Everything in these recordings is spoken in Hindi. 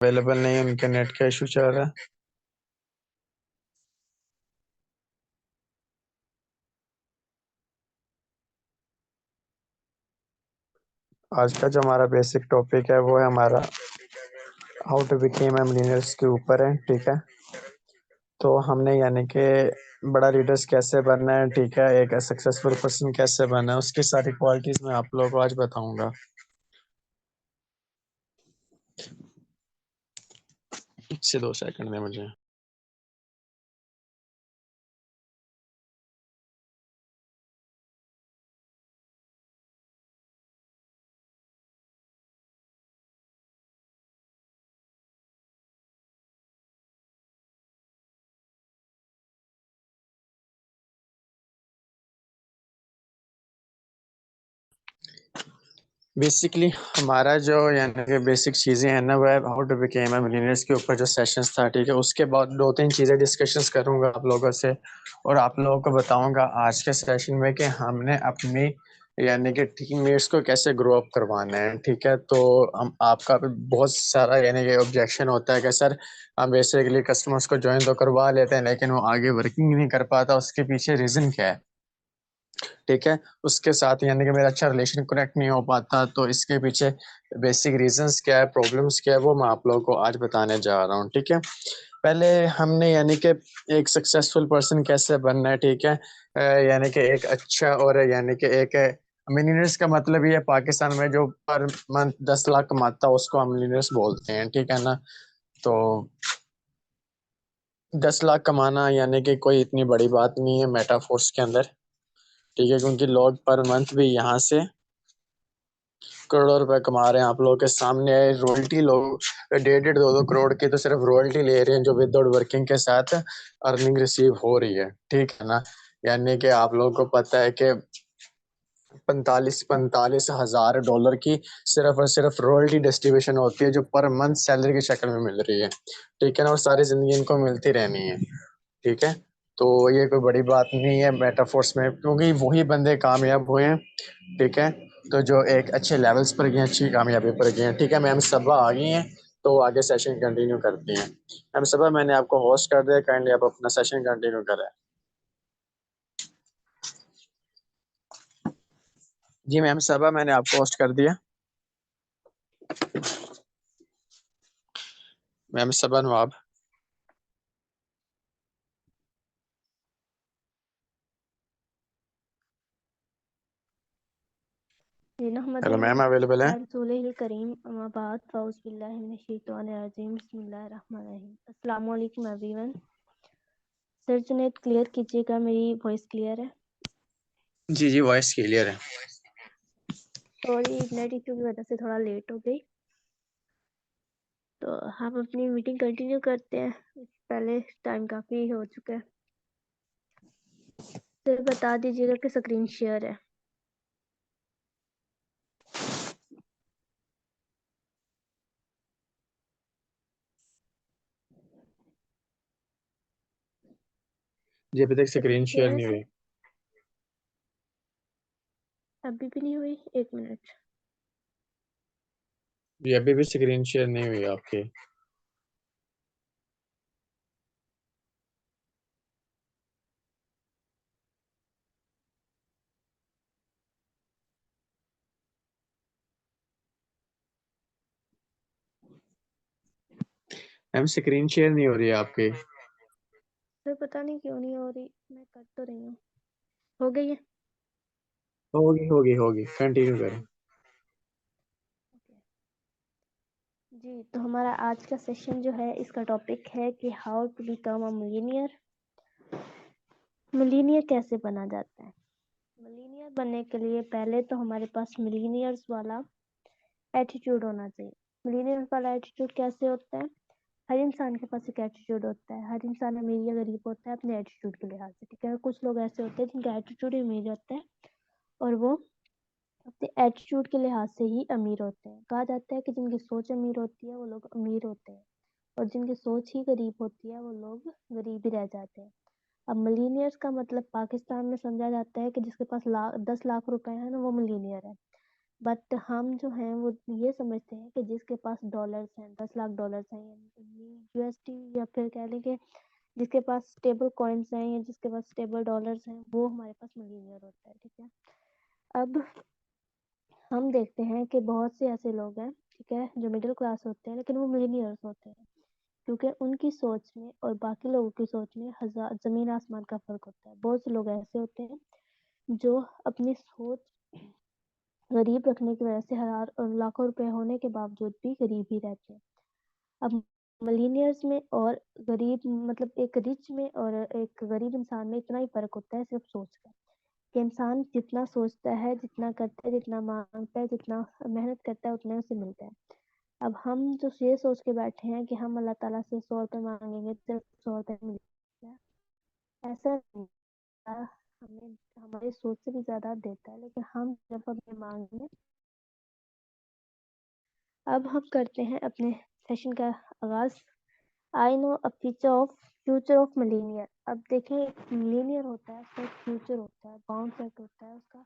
अवेलेबल नहीं है, उनके नेट का इशू चल रहा है। आज का जो हमारा बेसिक टॉपिक है वो है हमारा how to became a millionaires के ऊपर है। ठीक है, तो हमने यानी कि बड़ा लीडर्स कैसे बनना है, ठीक है, एक सक्सेसफुल पर्सन कैसे बनना है, उसकी सारी क्वालिटीज मैं आप लोगों को आज बताऊंगा। इससे 2 सेकंड में मुझे बेसिकली हमारा जो यानी कि बेसिक चीज़ें हैं ना, वह how to became a millionaires के ऊपर जो सेशंस था। ठीक है, उसके बाद 2-3 चीज़ें डिस्कशंस करूंगा आप लोगों से और आप लोगों को बताऊंगा आज के सेशन में कि हमने अपनी यानी कि टीममेट्स को कैसे ग्रो अप करवाना है। ठीक है, तो हम आपका बहुत सारा यानी कि ऑब्जेक्शन होता है कि सर हम बेसिकली कस्टमर्स को ज्वाइन तो करवा लेते हैं लेकिन वो आगे वर्किंग नहीं कर पाता, उसके पीछे रीज़न क्या है। ठीक है, उसके साथ यानी कि मेरा अच्छा रिलेशन कनेक्ट नहीं हो पाता, तो इसके पीछे बेसिक रीजंस क्या है, प्रॉब्लम्स क्या है, वो मैं आप लोगों को आज बताने जा रहा हूँ। ठीक है, पहले हमने यानी कि एक सक्सेसफुल पर्सन कैसे बनना है। ठीक है, यानी कि एक अच्छा और यानी कि एक मिलियनेयर्स का मतलब ये है पाकिस्तान में जो पर मंथ 10 लाख कमाता है उसको हम मिलियनेयर्स बोलते हैं। ठीक है ना, तो 10 लाख कमाना यानी कि कोई इतनी बड़ी बात नहीं है मेटाफोर्स के अंदर। ठीक है, क्योंकि लोग पर मंथ भी यहाँ से करोड़ों रुपए कमा रहे हैं। आप लोगों के सामने है रॉयल्टी, लोग 1.5-2 करोड़ की तो सिर्फ रॉयल्टी ले रहे हैं जो विदाउट वर्किंग के साथ अर्निंग रिसीव हो रही है। ठीक है ना, यानी कि आप लोगों को पता है कि 45,000 की सिर्फ और सिर्फ रॉयल्टी डिस्ट्रीब्यूशन होती है जो पर मंथ सैलरी की शक्ल में मिल रही है। ठीक है ना, और सारी जिंदगी इनको मिलती रहनी है। ठीक है, तो ये कोई बड़ी बात नहीं है मेटाफोर्स में, क्योंकि वही बंदे कामयाब हुए हैं। ठीक है, तो जो एक अच्छे लेवल्स पर गए हैं, अच्छी कामयाबी पर गए हैं। ठीक है, मैम सबा आ गई हैं, तो आगे सेशन कंटिन्यू करती हैं। मैम सबा, मैंने आपको होस्ट कर दिया, काइंडली आप अपना सेशन कंटिन्यू करें। जी मैम सबा, मैंने आपको होस्ट कर दिया। मैम सबा नवाब। हेलो मैम, अवेलेबल है? करीम अमाबाद अस्सलाम वालेकुम एवरीवन। सर जुनेद क्लियर कीजिएगा, मेरी वॉइस क्लियर है? जी जी, वॉइस क्लियर है। सॉरी, नेट इशू की वजह से थोड़ा लेट हो गई, तो हम अपनी मीटिंग कंटिन्यू करते हैं। पहले टाइम काफ़ी हो चुका है। सर बता दीजिएगा कि स्क्रीन शेयर है। जी अभी तक स्क्रीन शेयर नहीं हुई। अभी भी नहीं हुई? एक मिनट। जी अभी भी स्क्रीन शेयर नहीं हुई आपकी। मैम स्क्रीन शेयर नहीं हो रही है आपकी। सर पता नहीं क्यों नहीं हो रही, मैं कर तो रही हूँ। हो गई है? होगी होगी होगी, कंटिन्यू करें। जी, तो हमारा आज का सेशन जो है, इसका टॉपिक है कि how to become a millionaire. Millionaire कैसे बना जाता है? मिलियनियर बनने के लिए पहले तो हमारे पास मिलियनियर्स वाला एटीट्यूड होना चाहिए। मिलियनियर्स वाला एटीट्यूड कैसे होता है? हर इंसान के पास एक एटीट्यूड होता है। हर इंसान अमीर या गरीब होता है अपने एटीट्यूड के लिहाज से। ठीक है, कुछ लोग ऐसे होते हैं जिनका एटीट्यूड ही अमीर होता है और वो अपने एटीट्यूड के लिहाज से ही अमीर होते हैं। कहा जाता है कि जिनकी सोच अमीर होती है वो लोग अमीर होते हैं, और जिनकी सोच ही गरीब होती है वो लोग गरीब ही रह जाते हैं। अब मिलीनियर्स का मतलब पाकिस्तान में समझा जाता है कि जिसके पास 10 लाख रुपए हैं ना, वो मिलीनियर है। बट हम जो हैं वो ये समझते हैं कि जिसके पास डॉलर्स हैं, 10 लाख डॉलर्स हैं, यूएसडी, या फिर कह लें कि जिसके पास स्टेबल कॉइन्स हैं या जिसके पास स्टेबल डॉलर्स हैं, वो हमारे पास मिलीनियर होता है, ठीक है। अब हम देखते हैं कि बहुत से ऐसे लोग हैं, ठीक है, जो मिडिल क्लास होते हैं लेकिन वो मिलीनियर्स होते हैं, क्योंकि उनकी सोच में और बाकी लोगों की सोच में हजार जमीन आसमान का फर्क होता है। बहुत से लोग ऐसे होते हैं जो अपनी सोच गरीब रखने की वजह से हजार और लाखों रुपए होने के बावजूद भी गरीब ही रहते हैं। अब मिलीनियर्स में और गरीब, मतलब एक रिच में और एक गरीब इंसान में इतना ही फर्क होता है, सिर्फ सोच का, कि इंसान जितना सोचता है, जितना करता है, जितना मांगता है, जितना मेहनत करता है, उतने उसे मिलता है। अब हम जो ये सोच के बैठे हैं कि हम अल्लाह ताला से 100 रुपये मांगेंगे सिर्फ 100 रुपये मिलेगा, ऐसा नहीं है। हमें हमारी सोच से भी ज्यादा देता है, लेकिन हम जब अपने मांगे। अब हम करते हैं अपने सेशन का आगाज। I know a future of millionaire. अब देखें, एक मिलीनियर होता है, उसका एक फ्यूचर होता है, बाउंड सेट होता है उसका।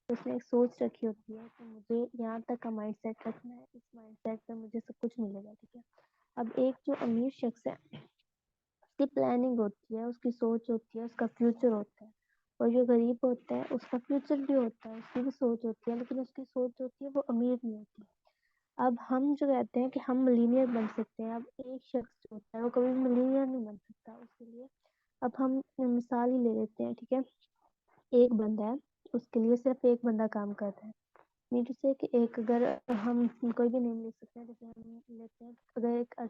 उसने एक सोच रखी होती है कि मुझे यहाँ तक का माइंड सेट रखना है, इस माइंड सेट पे मुझे सब कुछ मिलेगा, ठीक है। अब एक जो अमीर शख्स है, उसकी प्लानिंग होती है, उसकी सोच होती है, उसका फ्यूचर होता है। और जो गरीब होता है, उसका फ्यूचर भी होता है, उसकी भी सोच होती है, लेकिन उसकी सोच होती है वो अमीर नहीं होती है। अब हम जो कहते हैं कि हम मिलीनियर बन सकते हैं, अब एक शख्स जो होता है वो कभी मिलीनियर नहीं बन सकता, उसके लिए अब हम मिसाल ही ले लेते हैं, ठीक है। एक बंदा है, उसके लिए सिर्फ एक बंदा काम कर रहा है। मीन टू से कि एक, अगर हम कोई भी नेम ले सकते हैं, जैसे हम लेते हैं, अगर एक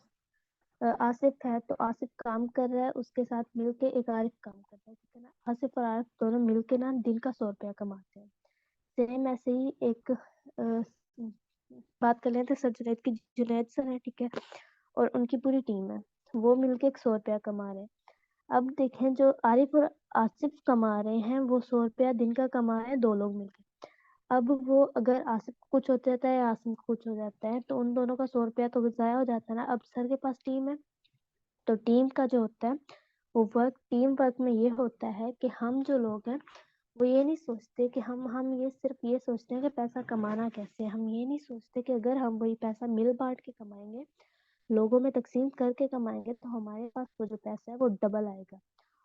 आसिफ है, तो आसिफ काम कर रहा है, उसके साथ मिलके एक आरिफ काम कर रहा है, ठीक है ना। आसिफ और आरिफ दोनों मिलके ना दिन का 100 रुपया कमाते हैं। सेम ऐसे ही एक बात कर लेते हैं सर जुनैद की। जुनैद सर है, ठीक है, और उनकी पूरी टीम है, वो मिलके एक 100 रुपया कमा रहे हैं। अब देखें, जो आरिफ और आसिफ कमा रहे हैं, वो 100 रुपया दिन का कमा रहे हैं, दो लोग मिलके। अब वो, अगर आसिफ को कुछ हो जाता है या आसिम को कुछ हो जाता है, तो उन दोनों का 100 रुपया तो जाया हो जाता है ना। अब सर के पास टीम है, तो टीम का जो होता है वो वर्क, टीम वर्क में ये होता है कि हम जो लोग हैं वो ये नहीं सोचते कि हम ये सिर्फ ये सोचते हैं कि पैसा कमाना कैसे है। हम ये नहीं सोचते कि अगर हम वही पैसा मिल बांट के कमाएंगे, लोगों में तकसीम करके कमाएंगे, तो हमारे पास वो जो पैसा है वो डबल आएगा।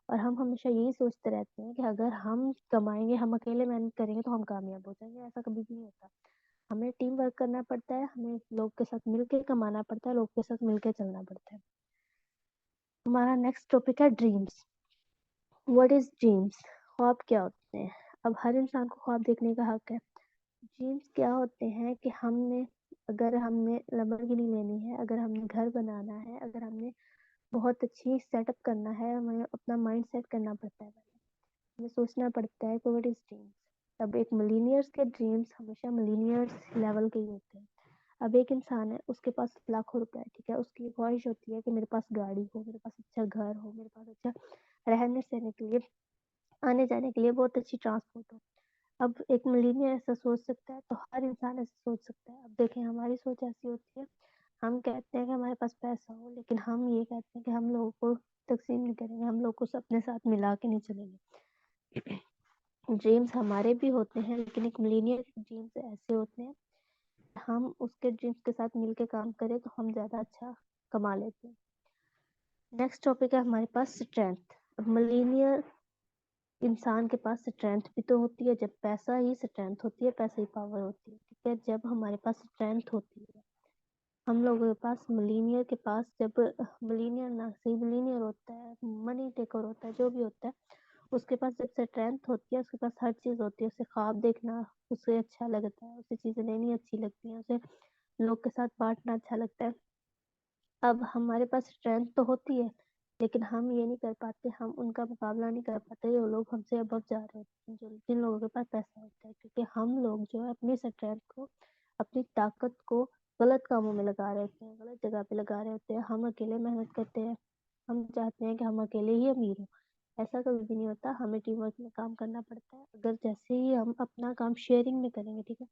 और हम हमेशा यही सोचते रहते हैं कि अगर हम कमाएंगे, हम अकेले मेहनत करेंगे तो हम कामयाब हो जाएंगे। ऐसा कभी भी नहीं होता। हमें टीम वर्क करना पड़ता है, हमें लोग के साथ मिलके कमाना पड़ता है, लोग के साथ मिलके चलना पड़ता है। हमारा नेक्स्ट टॉपिक है ड्रीम्स। What is dreams? ख्वाब क्या होते हैं? अब हर इंसान को ख्वाब देखने का हक है। ड्रीम्स क्या होते हैं कि अगर हमने लैम्बोर्गिनी लेनी है, अगर हमने घर बनाना है, अगर हमने बहुत अच्छी सेटअप करना है, हमें अपना माइंड सेट करना पड़ता है, हमें सोचना पड़ता है कि व्हाट इज ड्रीम्स। अब एक मिलीनियर्स के ड्रीम्स हमेशा मिलीनियर्स लेवल के ही होते हैं। अब एक इंसान है, उसके पास लाखों रुपए है, ठीक है, उसकी ख्वाहिश होती है कि मेरे पास गाड़ी हो, मेरे पास अच्छा घर हो, मेरे पास अच्छा रहने सहने के लिए, आने जाने के लिए बहुत अच्छी ट्रांसपोर्ट हो। अब एक मिलीनियर ऐसा सोच सकता है, तो हर इंसान ऐसा सोच सकता है। अब देखें, हमारी सोच ऐसी होती है, हम कहते हैं कि हमारे पास पैसा हो, लेकिन हम ये कहते हैं कि हम लोगों को तकसीम नहीं करेंगे, हम लोग को अपने साथ मिला के नहीं चलेंगे। ड्रीम्स हमारे भी होते हैं, लेकिन एक मिलीनियर के ड्रीम्स ऐसे होते हैं, हम उसके ड्रीम्स के साथ मिलके काम करें तो हम ज़्यादा अच्छा कमा लेते हैं। नेक्स्ट टॉपिक है हमारे पास स्ट्रेंथ। मिलीनियर इंसान के पास स्ट्रेंथ भी तो होती है, जब पैसा ही स्ट्रेंथ होती है, पैसा ही पावर होती है, ठीक है। जब हमारे पास स्ट्रेंथ होती है, हम लोगों के पास, मिलीनियर के पास, जब मिलीनियर ना सही मिलीनियर होता है, मनी टेकर होता है, जो भी होता है, उसके पास जब स्ट्रेंथ होती है, उसके पास हर चीज होती है, उसे ख्वाब देखना उसे अच्छा लगता है, उसे चीजें लेनी अच्छी लगती हैं, उसे लोग के साथ बांटना अच्छा लगता है। अब हमारे पास स्ट्रेंथ तो होती है, लेकिन हम ये नहीं कर पाते, हम उनका मुकाबला नहीं कर पाते जो लोग हमसे अबव जा रहे होते हैं, जो जिन लोगों के पास पैसा होता है, क्योंकि हम लोग जो है अपनी स्ट्रेंथ को, अपनी ताकत को गलत कामों में लगा रहे होते हैं, गलत जगह पे लगा रहे होते हैं। हम अकेले मेहनत करते हैं, हम चाहते हैं कि हम अकेले ही अमीर हों, ऐसा कभी भी नहीं होता। हमें टीम वर्क में काम करना पड़ता है। अगर जैसे ही हम अपना काम शेयरिंग में करेंगे, ठीक है,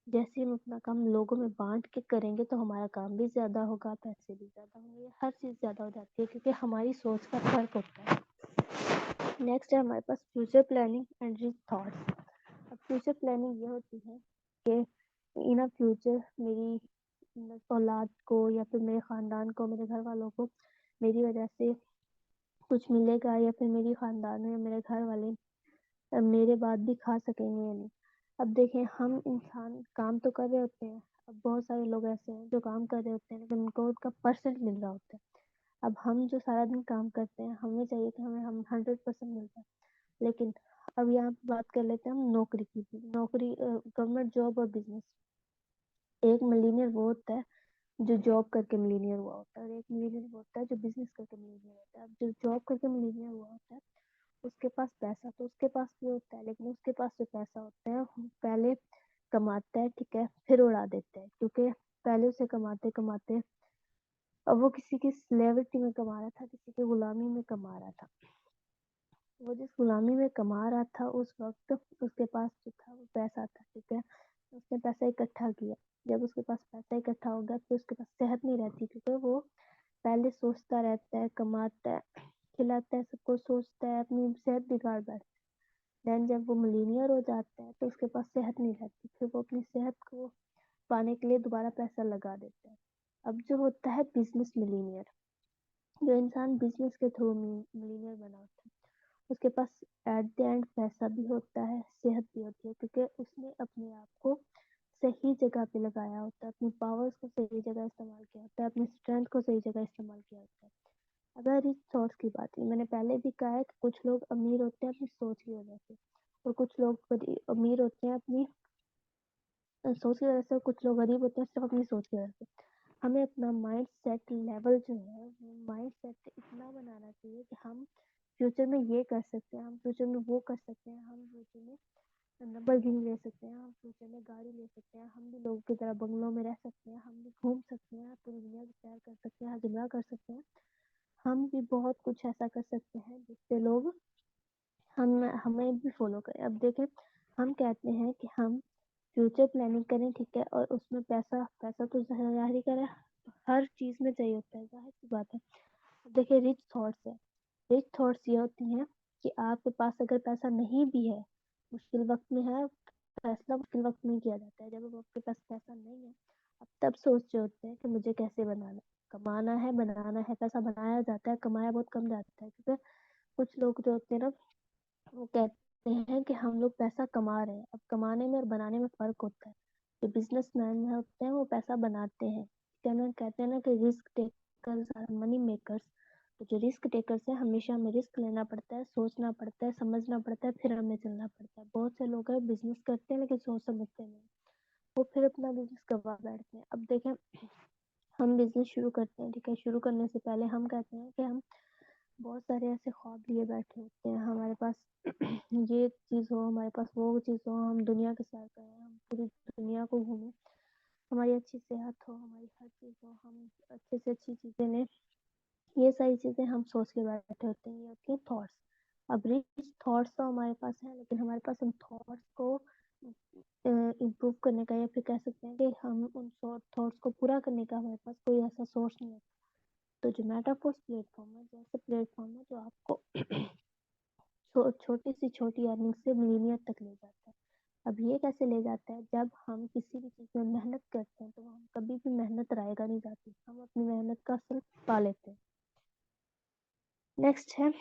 जैसे हम अपना काम लोगों में बांट के करेंगे, तो हमारा काम भी ज्यादा होगा, पैसे भी ज्यादा होंगे, हर चीज ज्यादा हो जाती है, क्योंकि हमारी सोच का फर्क होता है। नेक्स्ट है हमारे पास future planning and rich thoughts. अब फ्यूचर प्लानिंग ये होती है कि इन अ फ्यूचर मेरी औलाद को या फिर मेरे खानदान को, मेरे घर वालों को मेरी वजह से कुछ मिलेगा, या फिर मेरी खानदान में मेरे घर वाले मेरे बाद भी खा सकेंगे या नहीं। अब देखें, हम इंसान काम तो कर रहे होते हैं। अब बहुत सारे लोग ऐसे हैं जो काम कर रहे होते हैं लेकिन उनको उसका परसेंट मिल रहा होता है। अब हम जो सारा दिन काम करते हैं, हमें चाहिए कि हमें हम 100% मिलता है। लेकिन अब यहाँ पे बात कर लेते हैं हम नौकरी की भी। नौकरी, गवर्नमेंट जॉब और बिजनेस। एक मिलीनियर वो होता है जो जॉब करके मिलीनियर हुआ होता है, और एक मिलीनियर वो होता है जो बिजनेस करके मिलीनियर होता है। अब जो जॉब करके मिलीनियर हुआ होता है उसके पास पैसा तो उसके पास भी होता है, लेकिन उसके पास जो पैसा होता है वो पहले कमाता है, ठीक है, फिर उड़ा देता है, क्योंकि पहले उसे कमाते कमाते अब वो किसी की स्लेविटी में कमा रहा था, किसी की गुलामी में कमा रहा था। वो जिस गुलामी में कमा रहा था उस वक्त उसके पास जो था वो पैसा था, ठीक है। उसने पैसा इकट्ठा किया। जब उसके पास पैसा इकट्ठा हो गया तो उसके पास सेहत नहीं रहती, क्योंकि वो पहले सोचता रहता है, कमाता है, खिलाता है सबको, सोचता है, अपनी सेहत बिगाड़ बैठता है। देन जब वो मिलीनियर हो जाता है तो उसके पास सेहत नहीं रहती, फिर वो अपनी सेहत को पाने के लिए दोबारा पैसा लगा देता है। अब जो होता है बिजनेस मिलीनियर, जो इंसान बिजनेस के थ्रू मिलीनियर बना होता है, उसके पास एट द एंड पैसा भी होता है, सेहत भी होती है, क्योंकि उसने अपने आप को सही जगह पे लगाया होता है, अपनी पावर्स को सही जगह इस्तेमाल किया होता है, अपनी स्ट्रेंथ को सही जगह इस्तेमाल किया होता है। अगर रिच थॉट्स की बात है, मैंने पहले भी कहा है कि कुछ लोग अमीर होते हैं अपनी सोच की वजह से, और कुछ लोग अमीर होते हैं अपनी सोच की वजह से, और कुछ लोग गरीब होते हैं सिर्फ अपनी सोच की वजह से। हमें अपना माइंड सेट लेवल जो है वो माइंड सेट इतना बनाना चाहिए कि हम फ्यूचर में ये कर सकते हैं, हम फ्यूचर में वो कर सकते हैं, हम फ्यूचर में लैम्बोर्गिनी ले सकते हैं, हम फ्यूचर में गाड़ी ले सकते हैं, हम भी लोगों की तरह बंगलों में रह सकते हैं, हम भी घूम सकते हैं, पूरी दुनिया की सैर कर सकते हैं, हजला कर सकते हैं। हम भी बहुत कुछ ऐसा कर सकते हैं जिससे लोग हम हमें भी फॉलो करें। अब देखें, हम कहते हैं कि हम फ्यूचर प्लानिंग करें, ठीक है, और उसमें पैसा पैसा तो जाहिर ही करें, हर चीज में चाहिए होता है, जाहिर सी बात है। देखिए, रिच थॉट्स है, रिच थॉट्स ये होती हैं कि आपके पास अगर पैसा नहीं भी है, मुश्किल वक्त में है, फैसला मुश्किल वक्त में किया जाता है। जब आपके पास पैसा नहीं है, आप तब सोच रहे होते हैं कि मुझे कैसे बनाना है, कमाना है, बनाना है। पैसा बनाया जाता है, कमाया बहुत कम जाता है, क्योंकि कुछ लोग जो होते हैं ना, वो कहते हैं कि हम लोग पैसा कमा रहे हैं। अब कमाने में और बनाने में फर्क होता है। जो बिजनेसमैन होते हैं वो पैसा बनाते हैं, क्या ना, कहते हैं ना कि risk takers are money makers. तो जो रिस्क टेकर्स है, हमेशा हमें रिस्क लेना पड़ता है, सोचना पड़ता है, समझना पड़ता है, फिर हमें चलना पड़ता है। बहुत से लोग हैं बिजनेस करते हैं लेकिन सोच समझते नहीं, वो फिर अपना बिजनेस गवा बैठते हैं। अब देखें, हम बिजनेस शुरू करते हैं, ठीक है, शुरू करने से पहले हम कहते हैं कि हम बहुत सारे ऐसे ख्वाब लिए बैठे होते हैं, हमारे पास ये चीज़ हो, हमारे पास वो चीज़ हो, हम दुनिया के सैर करें, हम पूरी दुनिया को घूमें, हमारी अच्छी सेहत हो, हमारी हर चीज़ हो, हम अच्छे से अच्छी चीज़ें लें। ये सारी चीज़ें हम सोच के बैठे होते हैं, ये होती है थॉट्स। अब रिच थॉट्स तो हमारे पास हैं, लेकिन हमारे पास उन थॉट्स को इम्प्रूव करने का, या फिर कह सकते हैं कि हम उन थॉट्स को पूरा करने का हमारे पास कोई ऐसा सोर्स नहीं है। तो जो मेटाफोर्स प्लेटफॉर्म है, जैसे प्लेटफॉर्म है जो आपको छोटी से छोटी अर्निंग से मिलीनियर तक ले जाता है। अब ये कैसे ले जाता है, जब हम किसी भी चीज़ में मेहनत करते हैं तो हम कभी भी मेहनत रायगा नहीं जाती, हम अपनी मेहनत का फल पा लेते हैं। नेक्स्ट है,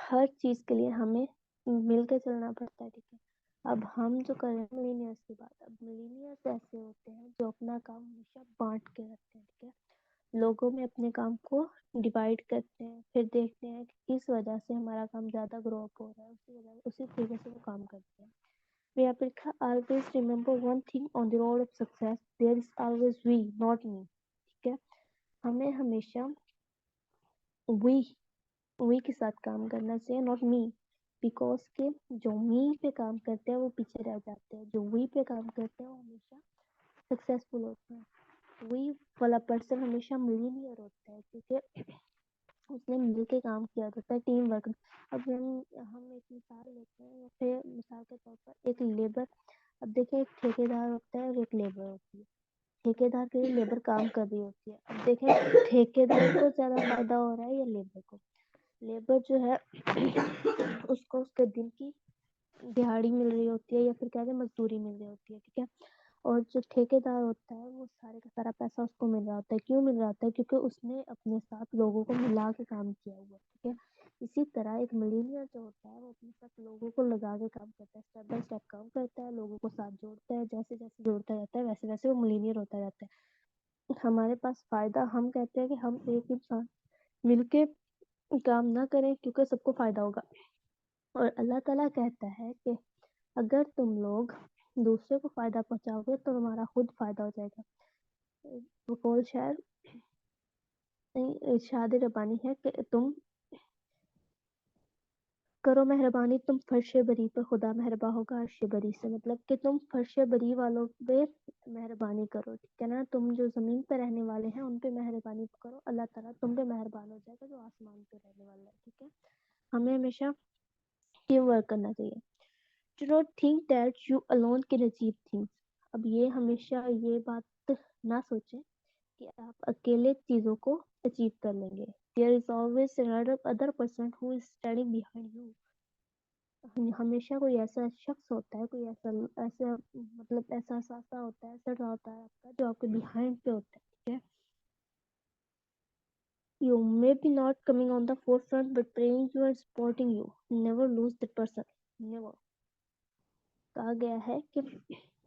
हर चीज़ के लिए हमें मिल के चलना पड़ता है, ठीक है। अब हम जो कर रहे हैं मिलीनियर्स की बात, अब मिलीनियर्स ऐसे होते हैं जो अपना काम हमेशा बांट के रखते हैं, ठीक है। लोगों में अपने काम को डिवाइड करते हैं, फिर देखते हैं कि किस वजह से हमारा काम ज़्यादा ग्रो अप हो रहा है, उसी तरीके से वो काम करते हैं। फिर यहाँ पे लिखा, always remember one thing on the road of success, there is always we not me, ठीक है। हमें हमेशा वी वी के साथ काम करना चाहिए, नॉट मी। बिकॉज के जो मी पे काम करते हैं वो पीछे रह जाते हैं, जो वी पे काम करते हैं वो हमेशा सक्सेसफुल होते हैं। वी वाला पर्सन हमेशा मिलीनियर होता है, क्योंकि उसने मिल के काम किया होता है, टीम वर्क। अब हम एक मिसाल लेते हैं, या फिर मिसाल के तौर पर एक लेबर। अब देखिए, एक ठेकेदार होता है और एक लेबर होती है। ठेकेदार के लिए लेबर काम कर रही होती है। अब देखें, ठेकेदार को ज्यादा फायदा हो रहा है या लेबर को। लेबर जो है उसको उसके दिन की दिहाड़ी मिल रही होती है या फिर कहते हैं मजदूरी मिल रही होती है, ठीक है। और जो ठेकेदार होता है वो सारे का सारा पैसा उसको मिल रहा होता है। क्यों मिल रहा होता है? क्योंकि उसने अपने साथ लोगों को मिला के काम किया हुआ है, ठीक है। इसी तरह एक मिलीनियर जो होता है वो अपने साथ लोगों को लगा के काम करता है, स्टेप बाय स्टेप काम करता है, लोगों को साथ जोड़ता है, जैसे जैसे जोड़ता जाता है वैसे वैसे वो मिलीनियर होता जाता है। हमारे पास फायदा, हम कहते हैं कि हम एक इंसान मिलके काम ना करें क्योंकि सबको फायदा होगा। और अल्लाह ताला कहता है कि अगर तुम लोग दूसरे को फायदा पहुंचाओगे तो तुम्हारा खुद फायदा हो जाएगा। बकौल शायर इरशाद रब्बानी है कि तुम करो मेहरबानी तुम फर्शे बरी पर, खुदा मेहरबा होगा अर्शे बरी से। मतलब कि तुम फर्शे बरी वालों पे मेहरबानी करो, ठीक है ना। तुम जो जमीन पे रहने वाले हैं उन पे मेहरबानी करो, अल्लाह ताला तुम पे मेहरबान हो जाएगा जो आसमान पे रहने वाला है, ठीक है। हमें हमेशा टीम वर्क करना चाहिए। Do not think that you alone can achieve things. अब ये हमेशा ये बात ना सोचें कि आप अकेले चीजों को अचीव कर लेंगे। There is always another other person who is standing behind you. हमेशा कोई ऐसा शख्स होता है, कोई ऐसा ऐसा मतलब ऐसा सासा होता है, ऐसा होता है आपका जो आपके बिहाइंड पे होता है, ठीक है। You may be not coming on the forefront but praying you and supporting you. Never lose that person. Never. कहा गया है कि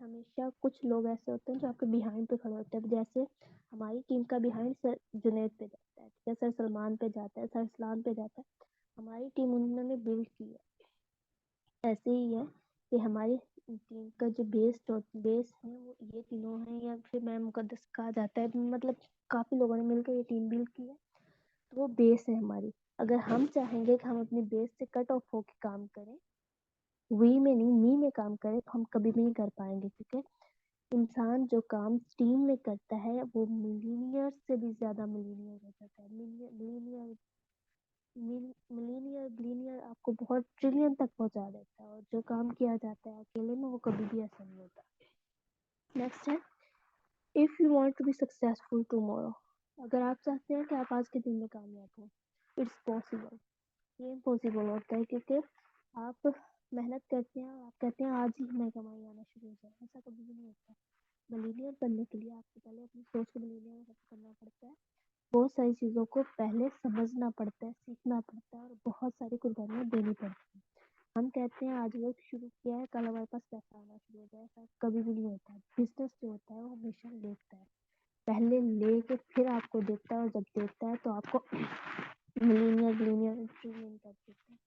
हमेशा कुछ लोग ऐसे होते हैं जो आपके बिहाइंड पे खड़े होते हैं। जैसे हमारी टीम का बिहाइंड सर जुनैद पे जाता है, ठीक है, सर सलमान पे जाता है, सर इस्लाम पे जाता है। हमारी टीम उन्होंने बिल्ड की है। ऐसे ही है कि हमारी टीम का जो बेस है वो ये तीनों हैं, या फिर मैं मुकद्दस कहा जाता है। मतलब काफी लोगों ने मिलकर ये टीम बिल्ड की है, तो वो बेस है हमारी। अगर हम चाहेंगे कि हम अपने बेस से कट ऑफ होकर काम करें, वी में नहीं मी में काम करें, तो हम कभी भी नहीं कर पाएंगे, ठीक है। इंसान जो काम टीम में करता है वो मिलीनियर से भी ज्यादा मिलीनियर हो जाता है। मिलीनियर मिलीनियर बिलीनियर आपको बहुत ट्रिलियन तक पहुंचा देता है, और जो काम किया जाता है अकेले में वो कभी भी ऐसा नहीं होता। नेक्स्ट है, if you want to be successful tomorrow. अगर आप चाहते हैं कि आप आज के दिन में कामयाब हो, इट्स पॉसिबल। ये इम्पॉसिबल होता है क्योंकि आप मेहनत करते हैं और आप कहते हैं आज ही मैं कमाई आना शुरू हो जाए, ऐसा कभी भी नहीं होता। मिलीनियर बनने के लिए आपको पहले अपनी सोच को मिलीनियर करना पड़ता है। बहुत सारी चीज़ों को पहले समझना पड़ता है, सीखना पड़ता है, और बहुत सारी कुर्बानियाँ देनी पड़ती हैं। हम कहते हैं आज वर्क शुरू किया है कल हमारे पास पैसा आना शुरू हो जाए, ऐसा कभी भी नहीं होता। बिजनेस जो होता है वो हमेशा लेता है, पहले लेके फिर आपको देता है, और जब देता है तो आपको मिलीनियर बिलीनियर ट्रिलियन कर देता है।